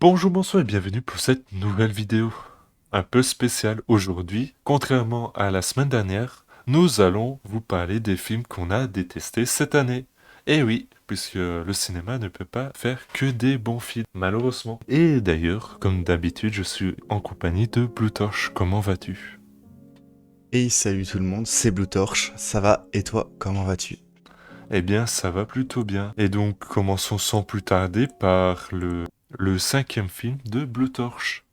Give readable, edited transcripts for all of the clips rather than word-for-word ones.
Bonjour, bonsoir et bienvenue pour cette nouvelle vidéo. Un peu spéciale aujourd'hui, contrairement à la semaine dernière, nous allons vous parler des films qu'on a détestés cette année. Et oui, puisque le cinéma ne peut pas faire que des bons films, malheureusement. Et d'ailleurs, comme d'habitude, je suis en compagnie de Blue Torch. Comment vas-tu? Hey, salut tout le monde, c'est Blue Torch, ça va et toi, comment vas-tu? Eh bien, ça va plutôt bien. Et donc, commençons sans plus tarder par le cinquième film de Blue Torch.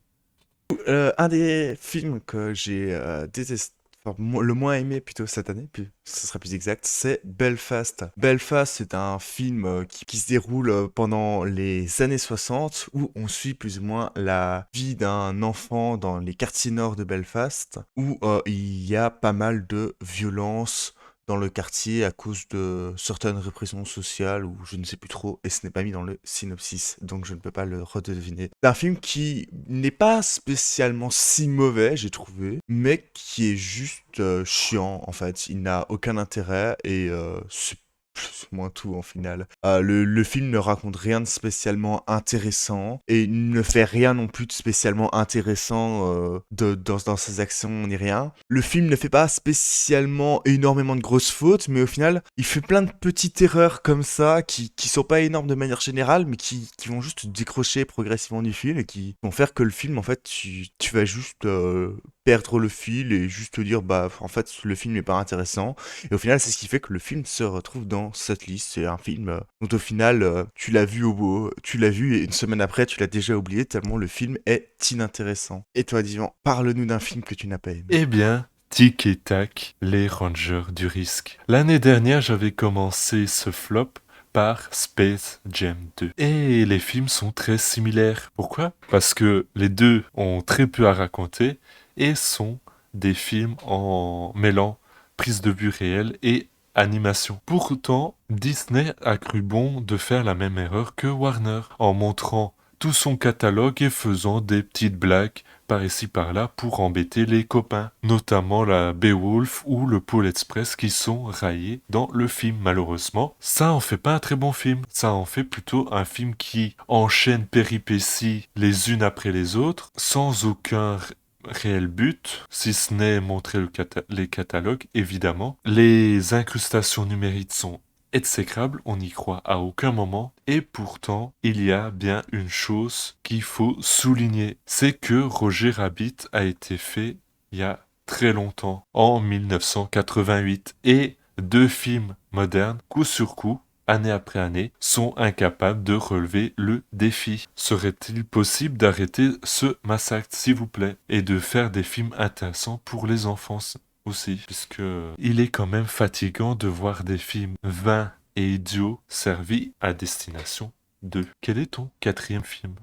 Un des films que j'ai détesté, le moins aimé plutôt cette année, puis ce serait plus exact, c'est Belfast. Belfast, c'est un film qui se déroule pendant les années 60, où on suit plus ou moins la vie d'un enfant dans les quartiers nord de Belfast, où il y a pas mal de violence dans le quartier à cause de certaines répressions sociales ou je ne sais plus trop, et ce n'est pas mis dans le synopsis, donc je ne peux pas le redeviner. C'est un film qui n'est pas spécialement si mauvais, j'ai trouvé, mais qui est juste chiant en fait. Il n'a aucun intérêt et c'est plus ou moins tout en final. Le film ne raconte rien de spécialement intéressant et il ne fait rien non plus de spécialement intéressant dans ses actions ni rien. Le film ne fait pas spécialement énormément de grosses fautes, mais au final, il fait plein de petites erreurs comme ça qui sont pas énormes de manière générale, mais qui vont juste décrocher progressivement du film et qui vont faire que le film, en fait, tu vas juste perdre le fil et juste te dire, bah, en fait, le film n'est pas intéressant. Et au final, c'est ce qui fait que le film se retrouve dans cette liste. C'est un film dont au final, tu l'as vu et une semaine après, tu l'as déjà oublié tellement le film est inintéressant. Et toi, Divan, parle-nous d'un film que tu n'as pas aimé. Eh bien, tic et tac, les Rangers du risque. L'année dernière, j'avais commencé ce flop par Space Jam 2. Et les films sont très similaires. Pourquoi? Parce que les deux ont très peu à raconter et sont des films en mêlant prise de vue réelle et animation. Pourtant, Disney a cru bon de faire la même erreur que Warner en montrant tout son catalogue et faisant des petites blagues par ici par là pour embêter les copains, notamment la Beowulf ou le Pôle Express qui sont raillés dans le film malheureusement. Ça en fait pas un très bon film, ça en fait plutôt un film qui enchaîne péripéties les unes après les autres, sans aucun réel but, si ce n'est montrer les catalogues, évidemment. Les incrustations numériques sont exécrables, on n'y croit à aucun moment, et pourtant, il y a bien une chose qu'il faut souligner, c'est que Roger Rabbit a été fait il y a très longtemps, en 1988, et deux films modernes, coup sur coup, année après année, sont incapables de relever le défi. Serait-il possible d'arrêter ce massacre, s'il vous plaît, et de faire des films intéressants pour les enfants aussi, puisque il est quand même fatigant de voir des films vains et idiots servis à destination de. Quel est ton quatrième film?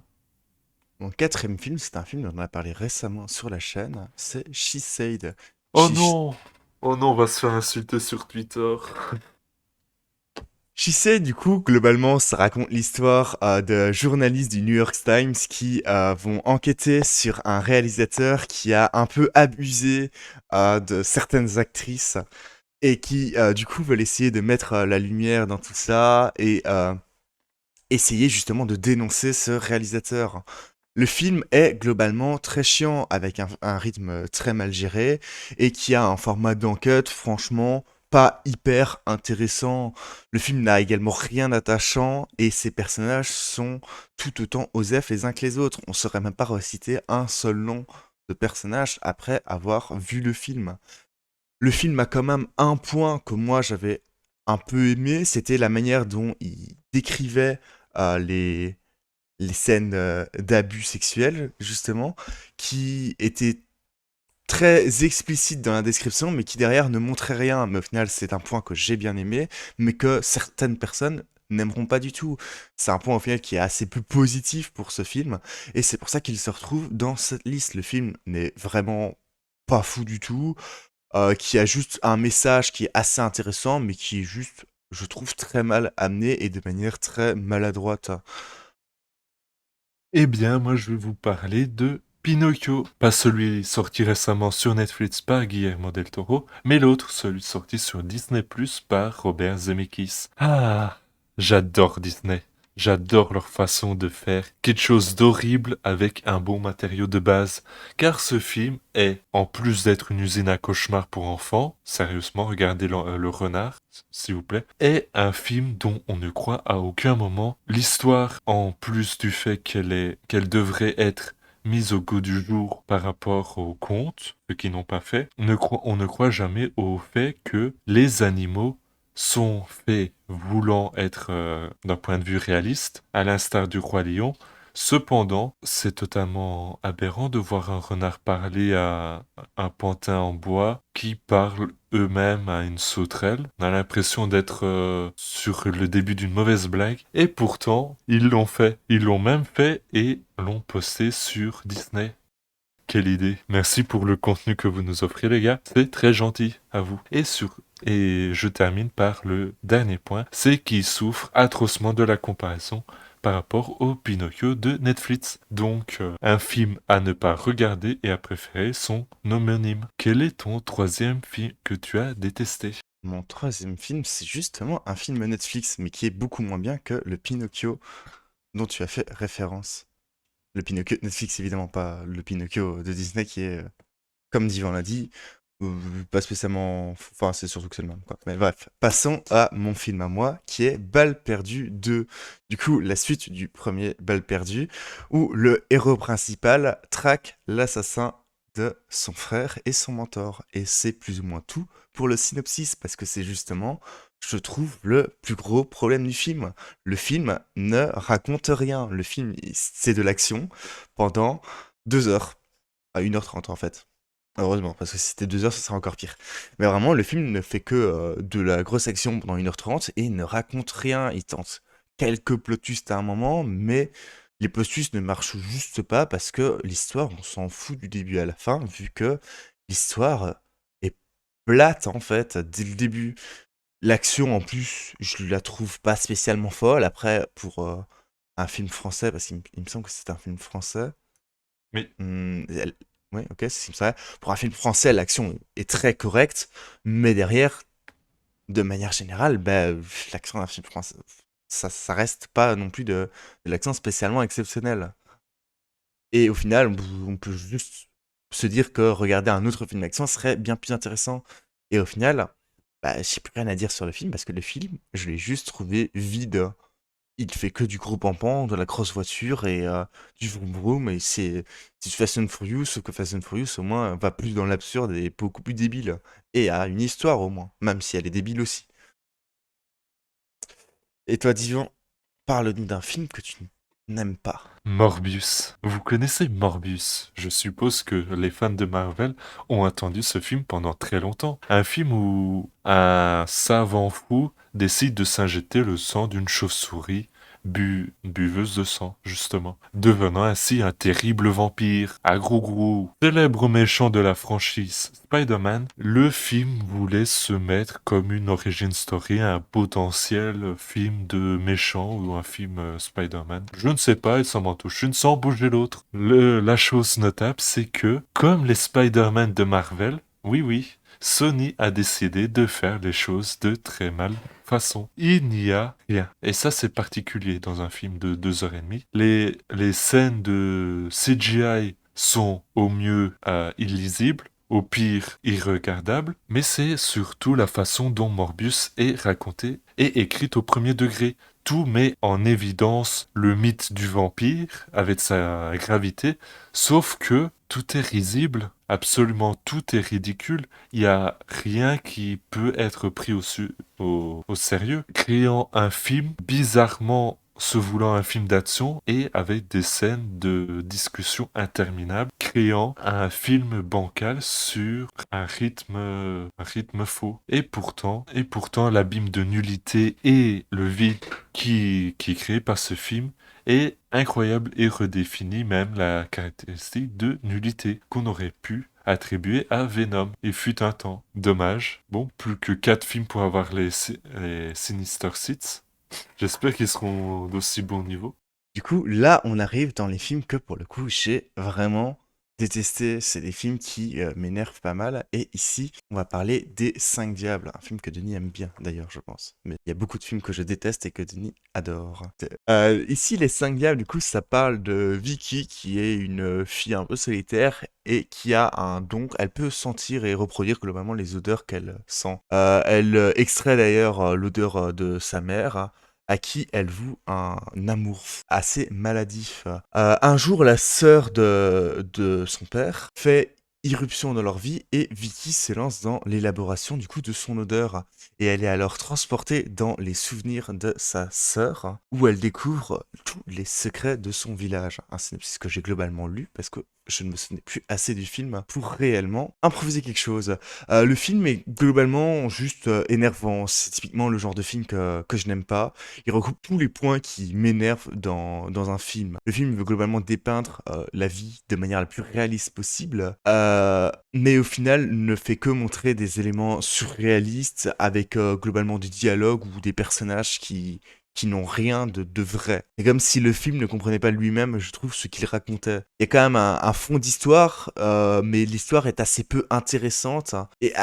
Mon quatrième film, c'est un film dont on a parlé récemment sur la chaîne, c'est She Said. Oh She, non! Oh non, on va se faire insulter sur Twitter. She Said, du coup, globalement, ça raconte l'histoire de journalistes du New York Times qui vont enquêter sur un réalisateur qui a un peu abusé de certaines actrices et qui, du coup, veulent essayer de mettre la lumière dans tout ça et essayer justement de dénoncer ce réalisateur. Le film est globalement très chiant, avec un rythme très mal géré, et qui a un format d'enquête franchement pas hyper intéressant. Le film n'a également rien d'attachant, et ses personnages sont tout autant osefs les uns que les autres. On saurait même pas reciter un seul nom de personnage après avoir vu le film. Le film a quand même un point que moi j'avais un peu aimé, c'était la manière dont il décrivait les scènes d'abus sexuels, justement, qui étaient très explicites dans la description, mais qui derrière ne montraient rien. Mais au final, c'est un point que j'ai bien aimé, mais que certaines personnes n'aimeront pas du tout. C'est un point au final qui est assez plus positif pour ce film, et c'est pour ça qu'il se retrouve dans cette liste. Le film n'est vraiment pas fou du tout, qui a juste un message qui est assez intéressant, mais qui est juste, je trouve, très mal amené et de manière très maladroite. Eh bien, moi je vais vous parler de Pinocchio. Pas celui sorti récemment sur Netflix par Guillermo del Toro, mais l'autre, celui sorti sur Disney Plus par Robert Zemeckis. Ah, j'adore Disney. J'adore leur façon de faire quelque chose d'horrible avec un bon matériau de base. Car ce film est, en plus d'être une usine à cauchemars pour enfants, sérieusement, regardez le renard, s'il vous plaît, est un film dont on ne croit à aucun moment. L'histoire, en plus du fait qu'elle devrait être mise au goût du jour par rapport aux contes, ceux qui n'ont pas fait, on ne croit jamais au fait que les animaux sont faits voulant être d'un point de vue réaliste, à l'instar du roi lion. Cependant, c'est totalement aberrant de voir un renard parler à un pantin en bois qui parle eux-mêmes à une sauterelle. On a l'impression d'être sur le début d'une mauvaise blague. Et pourtant, ils l'ont fait. Ils l'ont même fait et l'ont posté sur Disney. Quelle idée. Merci pour le contenu que vous nous offrez, les gars. C'est très gentil à vous. Et je termine par le dernier point, c'est qu'il souffre atrocement de la comparaison par rapport au Pinocchio de Netflix. Donc, un film à ne pas regarder et à préférer son homonyme. Quel est ton troisième film que tu as détesté? Mon troisième film, c'est justement un film Netflix, mais qui est beaucoup moins bien que le Pinocchio dont tu as fait référence. Le Pinocchio de Netflix, évidemment, pas le Pinocchio de Disney qui est, comme Divan l'a dit, pas spécialement. Enfin, c'est surtout que c'est le même, quoi. Mais bref, passons à mon film à moi, qui est Balle perdue 2. Du coup, la suite du premier Balle perdue, où le héros principal traque l'assassin de son frère et son mentor. Et c'est plus ou moins tout pour le synopsis, parce que c'est justement, je trouve, le plus gros problème du film. Le film ne raconte rien. Le film, c'est de l'action pendant 2 heures, à 1h30 en fait. Heureusement, parce que si c'était 2 heures, ce serait encore pire. Mais vraiment, le film ne fait que de la grosse action pendant 1h30 et il ne raconte rien. Il tente quelques plot twists à un moment, mais les plot twists ne marchent juste pas parce que l'histoire, on s'en fout du début à la fin, vu que l'histoire est plate en fait dès le début. L'action en plus, je la trouve pas spécialement folle. Après, pour un film français, parce qu'il me semble que c'est un film français, Mais elle ouais, OK, c'est ça. Pour un film français, l'action est très correcte, mais derrière, de manière générale, bah, l'action d'un film français, ça reste pas non plus de l'action spécialement exceptionnelle. Et au final, on peut juste se dire que regarder un autre film d'action serait bien plus intéressant. Et au final, bah, j'ai plus rien à dire sur le film parce que le film, je l'ai juste trouvé vide. Il fait que du gros pampan, de la grosse voiture et du vroom vroom. Et c'est du Fast and Furious, sauf que Fast and Furious, au moins, va plus dans l'absurde et est beaucoup plus débile. Et a une histoire, au moins, même si elle est débile aussi. Et toi, Divan, parle-nous d'un film que tu n'aimes pas. Morbius. Vous connaissez Morbius? Je suppose que les fans de Marvel ont attendu ce film pendant très longtemps. Un film où un savant fou décide de s'injecter le sang d'une chauve-souris buveuse de sang, justement, devenant ainsi un terrible vampire, à gros gros. Célèbre méchant de la franchise Spider-Man, le film voulait se mettre comme une origin story, un potentiel film de méchant ou un film Spider-Man. Je ne sais pas, il s'en m'en touche une sans bouger l'autre. La chose notable, c'est que, comme les Spider-Man de Marvel, oui oui, Sony a décidé de faire les choses de très mal façon. Il n'y a rien. Et ça, c'est particulier dans un film de 2 heures et demie. Les scènes de CGI sont au mieux illisibles, au pire irregardables, mais c'est surtout la façon dont Morbius est raconté et écrite au premier degré. Tout met en évidence le mythe du vampire avec sa gravité, sauf que tout est risible, absolument tout est ridicule, il n'y a rien qui peut être pris au sérieux, créant un film bizarrement se voulant un film d'action et avec des scènes de discussion interminables, créant un film bancal sur un rythme faux. Et pourtant, l'abîme de nullité et le vide qui est créé par ce film est incroyable et redéfinit même la caractéristique de nullité qu'on aurait pu attribuer à Venom. Il fut un temps. Dommage. Bon, plus que 4 films pour avoir les Sinister Six. J'espère qu'ils seront d'aussi bon niveau. Du coup, là, on arrive dans les films que, pour le coup, j'ai vraiment détester, c'est des films qui m'énervent pas mal. Et ici, on va parler des Cinq Diables, un film que Denis aime bien d'ailleurs, je pense. Mais il y a beaucoup de films que je déteste et que Denis adore. Ici, les Cinq Diables, du coup, ça parle de Vicky, qui est une fille un peu solitaire et qui a un don. Elle peut sentir et reproduire globalement les odeurs qu'elle sent. Elle extrait d'ailleurs l'odeur de sa mère, hein, à qui elle voue un amour assez maladif. Un jour, la sœur de son père fait irruption dans leur vie et Vicky s'élance dans l'élaboration du coup de son odeur. Et elle est alors transportée dans les souvenirs de sa sœur, où elle découvre tous les secrets de son village. Un synopsis que j'ai globalement lu parce que je ne me souvenais plus assez du film pour réellement improviser quelque chose. Le film est globalement juste énervant. C'est typiquement le genre de film que je n'aime pas. Il regroupe tous les points qui m'énervent dans un film. Le film veut globalement dépeindre la vie de manière la plus réaliste possible, mais au final ne fait que montrer des éléments surréalistes avec globalement du dialogue ou des personnages qui n'ont rien de vrai. C'est comme si le film ne comprenait pas lui-même, je trouve, ce qu'il racontait. Il y a quand même un fond d'histoire, mais l'histoire est assez peu intéressante, hein. Et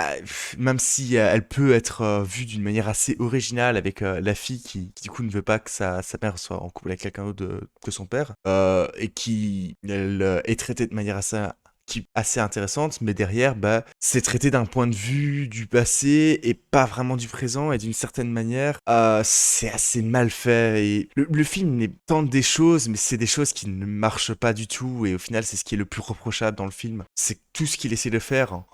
même si elle peut être vue d'une manière assez originale avec la fille qui, du coup ne veut pas que sa mère soit en couple avec quelqu'un d'autre que son père, et qui elle, est traitée de manière assez intéressante, mais derrière, bah, c'est traité d'un point de vue du passé et pas vraiment du présent, et d'une certaine manière, c'est assez mal fait. Et le film tente des choses, mais c'est des choses qui ne marchent pas du tout, et au final, c'est ce qui est le plus reprochable dans le film. C'est que tout ce qu'il essaie de faire, hein,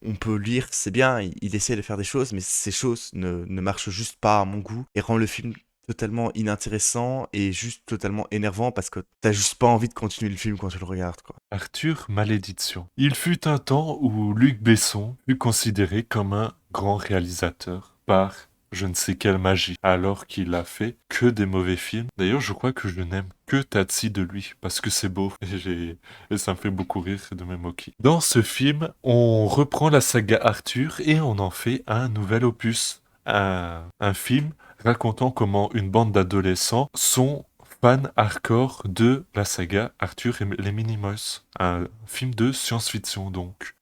on peut lire, c'est bien, il essaie de faire des choses, mais ces choses ne marchent juste pas à mon goût, et rend le film totalement inintéressant et juste totalement énervant parce que t'as juste pas envie de continuer le film quand tu le regardes, quoi. Arthur Malédiction. Il fut un temps où Luc Besson fut considéré comme un grand réalisateur par je ne sais quelle magie, alors qu'il a fait que des mauvais films. D'ailleurs, je crois que je n'aime que Taxi de lui, parce que c'est beau, et ça me fait beaucoup rire de me moquer. Dans ce film, on reprend la saga Arthur et on en fait un nouvel opus. Un film racontant comment une bande d'adolescents sont fans hardcore de la saga Arthur et les Minimoys. Un film de science-fiction donc.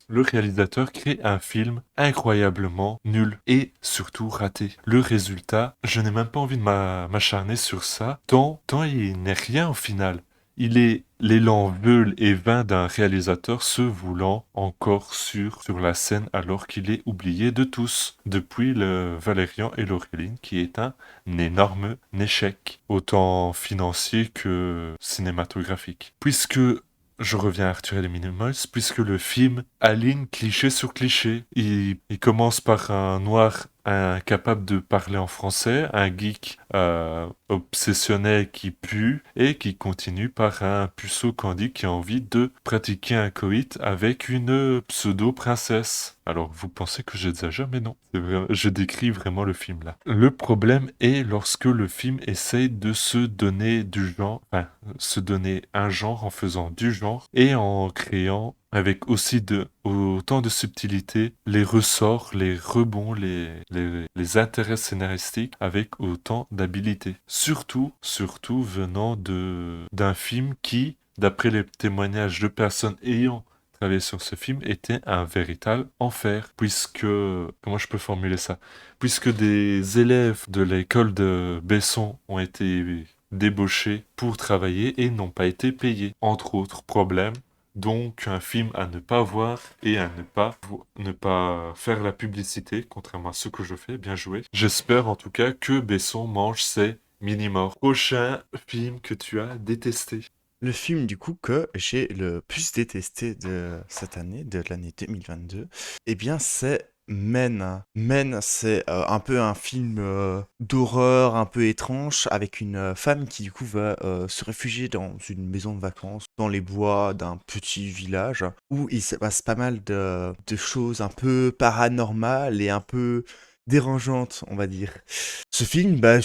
Le réalisateur crée un film incroyablement nul et surtout raté. Le résultat, je n'ai même pas envie de m'acharner sur ça, tant il n'est rien au final. Il est l'élan veule et vain d'un réalisateur se voulant encore sur la scène alors qu'il est oublié de tous, depuis le Valérian et Laureline qui est un énorme échec, autant financier que cinématographique. Puisque je reviens à Arthur et les Minimoys, puisque le film aligne cliché sur cliché. Il commence par un noir incapable de parler en français, un geek obsessionnel qui pue, et qui continue par un puceau candide qui a envie de pratiquer un coït avec une pseudo-princesse. Alors, vous pensez que j'exagère, mais non. Je décris vraiment le film là. Le problème est lorsque le film essaye de se donner du genre, enfin, se donner un genre en faisant du genre et en créant avec aussi autant de subtilité les ressorts, les rebonds, les intérêts scénaristiques avec autant d'habileté. Surtout venant d'un film qui, d'après les témoignages de personnes ayant travaillé sur ce film, était un véritable enfer. Comment je peux formuler ça? Puisque des élèves de l'école de Besson ont été débauchés pour travailler et n'ont pas été payés. Entre autres problèmes, donc un film à ne pas voir et à ne pas faire la publicité, contrairement à ce que je fais, bien joué. J'espère en tout cas que Besson mange ses mini-morts. Prochain film que tu as détesté. Le film, du coup, que j'ai le plus détesté de cette année, de l'année 2022, eh bien, c'est Men. Men, c'est un peu un film d'horreur un peu étrange avec une femme qui, du coup, va se réfugier dans une maison de vacances dans les bois d'un petit village où il se passe pas mal de choses un peu paranormales et un peu dérangeante, on va dire. Ce film, bah,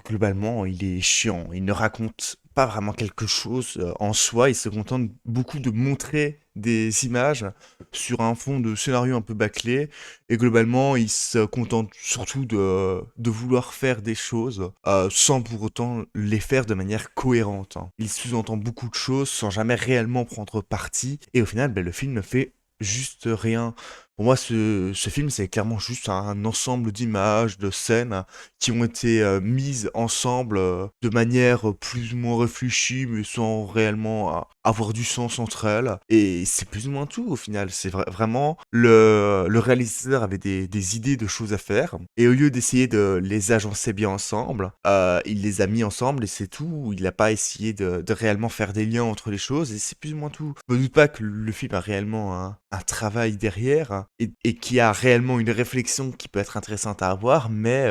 globalement, il est chiant. Il ne raconte pas vraiment quelque chose en soi. Il se contente beaucoup de montrer des images sur un fond de scénario un peu bâclé. Et globalement, il se contente surtout de vouloir faire des choses sans pour autant les faire de manière cohérente, hein. Il sous-entend beaucoup de choses sans jamais réellement prendre parti. Et au final, bah, le film ne fait juste rien. Pour moi, ce film, c'est clairement juste un ensemble d'images, de scènes qui ont été mises ensemble de manière plus ou moins réfléchie, mais sans réellement avoir du sens entre elles. Et c'est plus ou moins tout au final. C'est vraiment le réalisateur avait des idées de choses à faire. Et au lieu d'essayer de les agencer bien ensemble, il les a mis ensemble et c'est tout. Il n'a pas essayé de réellement faire des liens entre les choses et c'est plus ou moins tout. Je me doute pas que le film a réellement un travail derrière, hein, et qui a réellement une réflexion qui peut être intéressante à avoir, mais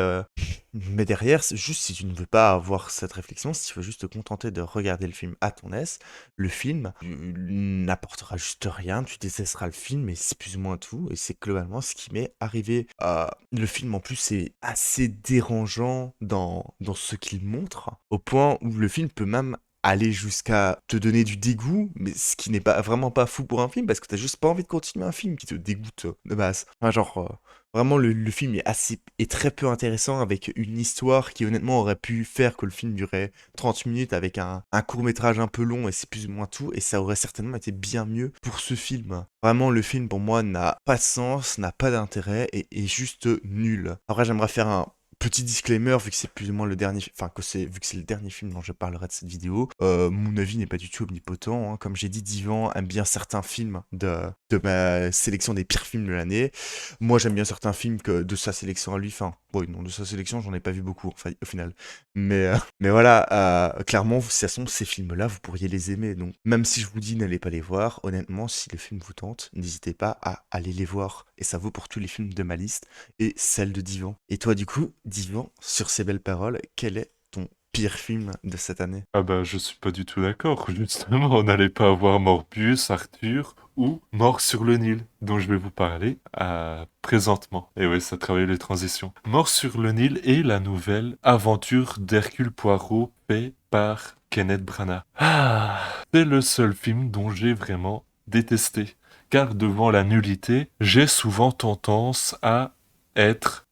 derrière, c'est juste si tu ne veux pas avoir cette réflexion, si tu veux juste te contenter de regarder le film à ton aise, le film n'apportera juste rien, tu détesteras le film et c'est plus ou moins tout. Et c'est globalement ce qui m'est arrivé. Le film en plus est assez dérangeant dans ce qu'il montre, au point où le film peut même aller jusqu'à te donner du dégoût, mais ce qui n'est pas vraiment pas fou pour un film, parce que t'as juste pas envie de continuer un film qui te dégoûte de base. Enfin, genre, vraiment, le film est très peu intéressant avec une histoire qui honnêtement aurait pu faire que le film durait 30 minutes avec un court-métrage un peu long et c'est plus ou moins tout, et ça aurait certainement été bien mieux pour ce film. Vraiment, le film pour moi n'a pas de sens, n'a pas d'intérêt et est juste nul. Après, j'aimerais faire un petit disclaimer, vu que c'est plus ou moins le dernier, enfin vu que c'est le dernier film dont je parlerai de cette vidéo, mon avis n'est pas du tout omnipotent, hein. Comme j'ai dit, Divan aime bien certains films de ma sélection des pires films de l'année. Moi, j'aime bien certains films que de sa sélection à lui. Enfin, bon, non, de sa sélection, j'en ai pas vu beaucoup, enfin, au final. Mais voilà, clairement, de toute façon, ces films-là, vous pourriez les aimer. Donc, même si je vous dis n'allez pas les voir, honnêtement, si le film vous tente, n'hésitez pas à aller les voir. Et ça vaut pour tous les films de ma liste et celle de Divan. Et toi, du coup, Divan, sur ces belles paroles, quel est ton pire film de cette année? Ah bah je suis pas du tout d'accord. Justement, on n'allait pas avoir Morbius, Arthur ou Mort sur le Nil, dont je vais vous parler présentement. Et ouais, ça travaille les transitions. Mort sur le Nil est la nouvelle aventure d'Hercule Poirot fait par Kenneth Branagh. Ah, c'est le seul film dont j'ai vraiment détesté. Car devant la nullité, j'ai souvent tendance à être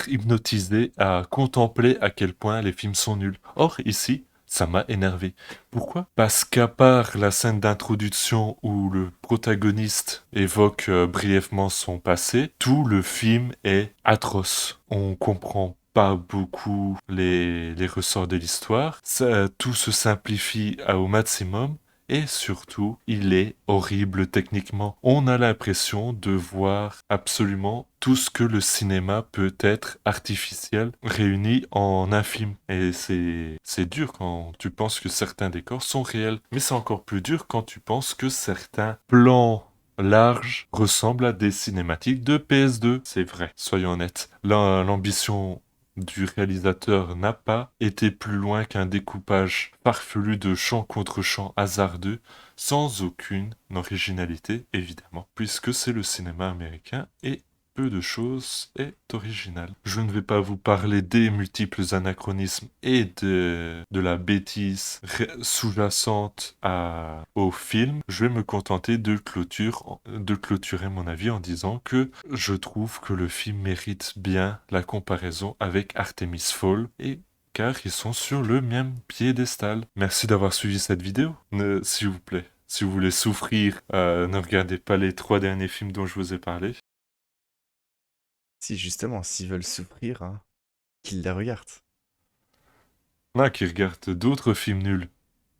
hypnotisé, à contempler à quel point les films sont nuls. Or, ici, ça m'a énervé. Pourquoi? Parce qu'à part la scène d'introduction où le protagoniste évoque brièvement son passé, tout le film est atroce. On comprend pas beaucoup les ressorts de l'histoire. Tout se simplifie au maximum. Et surtout, il est horrible techniquement. On a l'impression de voir absolument tout ce que le cinéma peut être artificiel réuni en un film. Et c'est dur quand tu penses que certains décors sont réels. Mais c'est encore plus dur quand tu penses que certains plans larges ressemblent à des cinématiques de PS2. C'est vrai, soyons honnêtes. L'ambition du réalisateur n'a pas été plus loin qu'un découpage farfelu de champ contre champ hasardeux, sans aucune originalité, évidemment, puisque c'est le cinéma américain et peu de choses est original. Je ne vais pas vous parler des multiples anachronismes et de la bêtise sous-jacente au film. Je vais me contenter de clôturer mon avis en disant que je trouve que le film mérite bien la comparaison avec Artemis Fowl et car ils sont sur le même piédestal. Merci d'avoir suivi cette vidéo, s'il vous plaît. Si vous voulez souffrir, ne regardez pas les 3 derniers films dont je vous ai parlé. Si justement, s'ils veulent souffrir, hein, qu'ils les regardent. Là, qui regardent d'autres films nuls,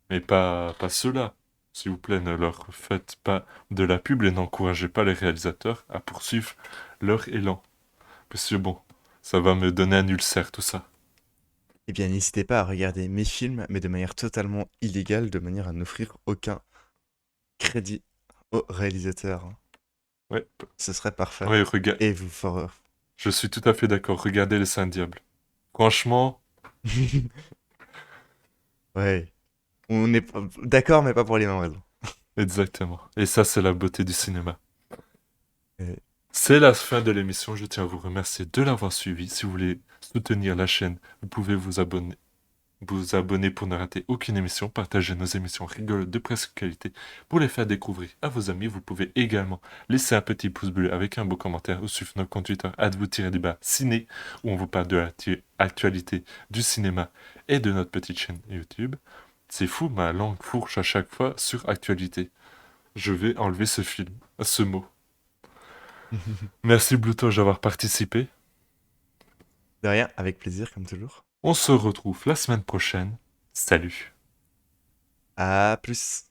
mais pas ceux-là. S'il vous plaît, ne leur faites pas de la pub et n'encouragez pas les réalisateurs à poursuivre leur élan. Parce que bon, ça va me donner un ulcère tout ça. Eh bien, n'hésitez pas à regarder mes films, mais de manière totalement illégale, de manière à n'offrir aucun crédit au réalisateur, hein. Ouais, Ce serait parfait. ouais, regarde. Et vous ferez... Je suis tout à fait d'accord. Regardez les Saints Diables. Franchement, Ouais. On est d'accord, mais pas pour les mêmes raisons. exactement. Et ça, c'est la beauté du cinéma. Euh, C'est la fin de l'émission. Je tiens à vous remercier de l'avoir suivi. Si vous voulez soutenir la chaîne, vous pouvez vous abonner pour ne rater aucune émission, partager nos émissions rigolotes de presque qualité pour les faire découvrir à vos amis. Vous pouvez également laisser un petit pouce bleu avec un beau commentaire ou suivre notre compte Twitter @vous-du-bas ciné où on vous parle de l'actualité du cinéma et de notre petite chaîne YouTube. C'est fou, ma langue fourche à chaque fois sur actualité. Je vais enlever ce mot. Merci Bluetoche d'avoir participé. De rien, avec plaisir, comme toujours. On se retrouve la semaine prochaine. Salut. À plus.